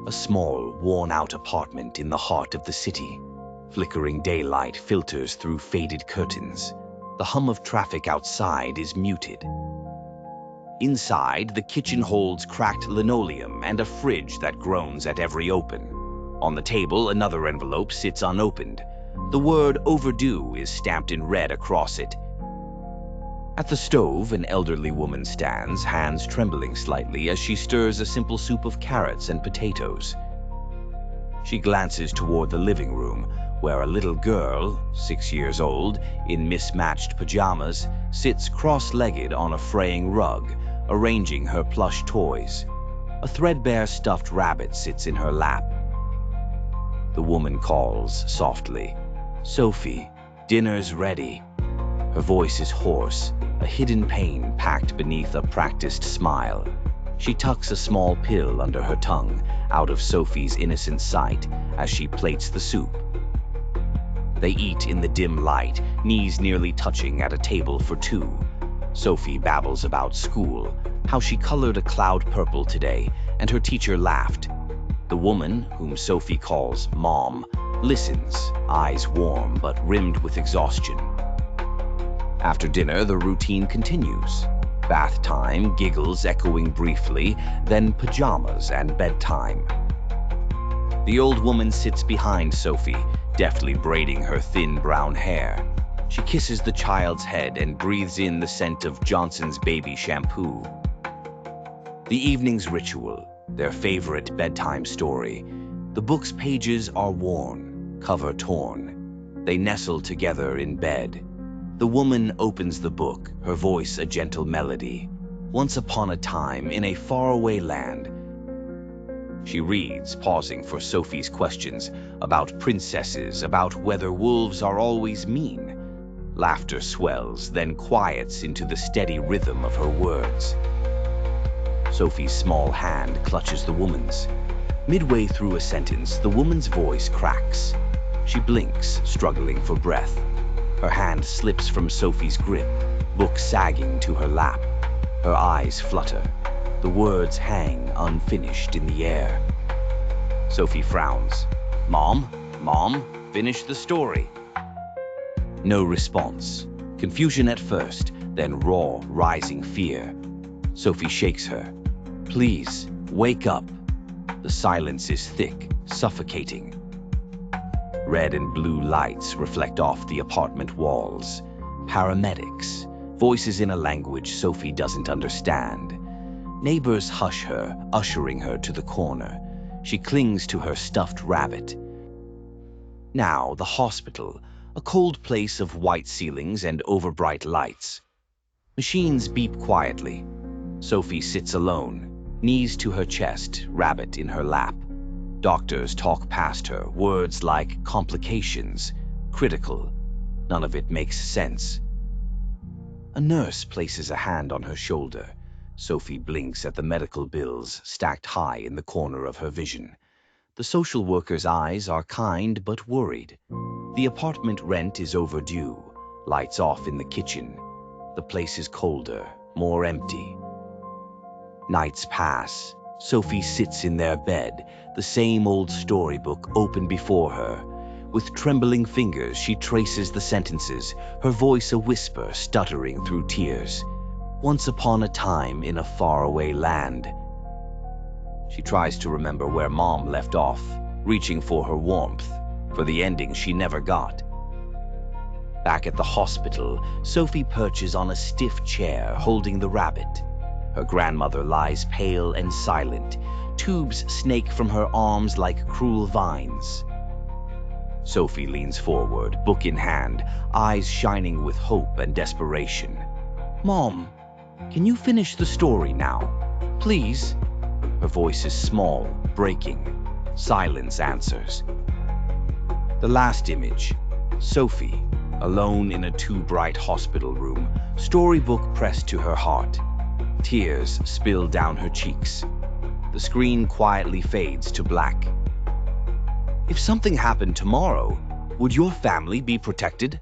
A small, worn-out apartment in the heart of the city. Flickering daylight filters through faded curtains. The hum of traffic outside is muted. Inside, the kitchen holds cracked linoleum and a fridge that groans at every open. On the table, another envelope sits unopened. The word overdue is stamped in red across it. At the stove, an elderly woman stands, hands trembling slightly as she stirs a simple soup of carrots and potatoes. She glances toward the living room, where a little girl, 6 years old, in mismatched pajamas, sits cross-legged on a fraying rug, arranging her plush toys. A threadbare stuffed rabbit sits in her lap. The woman calls softly, "Sophie, dinner's ready." Her voice is hoarse, a hidden pain packed beneath a practiced smile. She tucks a small pill under her tongue, out of Sophie's innocent sight, as she plates the soup. They eat in the dim light, knees nearly touching at a table for two. Sophie babbles about school, how she colored a cloud purple today, and her teacher laughed. The woman, whom Sophie calls Mom, listens, eyes warm but rimmed with exhaustion. After dinner, the routine continues. Bath time, giggles echoing briefly, then pajamas and bedtime. The old woman sits behind Sophie, deftly braiding her thin brown hair. She kisses the child's head and breathes in the scent of Johnson's baby shampoo. The evening's ritual, their favorite bedtime story. The book's pages are worn, cover torn. They nestle together in bed. The woman opens the book, her voice a gentle melody. Once upon a time, in a faraway land. She reads, pausing for Sophie's questions, about princesses, about whether wolves are always mean. Laughter swells, then quiets into the steady rhythm of her words. Sophie's small hand clutches the woman's. Midway through a sentence, the woman's voice cracks. She blinks, struggling for breath. Her hand slips from Sophie's grip, book sagging to her lap. Her eyes flutter. The words hang unfinished in the air. Sophie frowns. Mom, finish the story." No response. Confusion at first, then raw, rising fear. Sophie shakes her. "Please, wake up." The silence is thick, suffocating. Red and blue lights reflect off the apartment walls. Paramedics, voices in a language Sophie doesn't understand. Neighbors hush her, ushering her to the corner. She clings to her stuffed rabbit. Now, the hospital, a cold place of white ceilings and overbright lights. Machines beep quietly. Sophie sits alone, knees to her chest, rabbit in her lap. Doctors talk past her, words like complications, critical. None of it makes sense. A nurse places a hand on her shoulder. Sophie blinks at the medical bills stacked high in the corner of her vision. The social worker's eyes are kind but worried. The apartment rent is overdue. Lights off in the kitchen. The place is colder, more empty. Nights pass. Sophie sits in their bed, the same old storybook open before her. With trembling fingers, she traces the sentences, her voice a whisper stuttering through tears. Once upon a time in a faraway land. She tries to remember where Mom left off, reaching for her warmth, for the ending she never got. Back at the hospital, Sophie perches on a stiff chair, holding the rabbit. Her grandmother lies pale and silent. Tubes snake from her arms like cruel vines. Sophie leans forward, book in hand, eyes shining with hope and desperation. "Mom, can you finish the story now? Please?" Her voice is small, breaking. Silence answers. The last image. Sophie, alone in a too-bright hospital room, storybook pressed to her heart. Tears spill down her cheeks. The screen quietly fades to black. "If something happened tomorrow, would your family be protected?"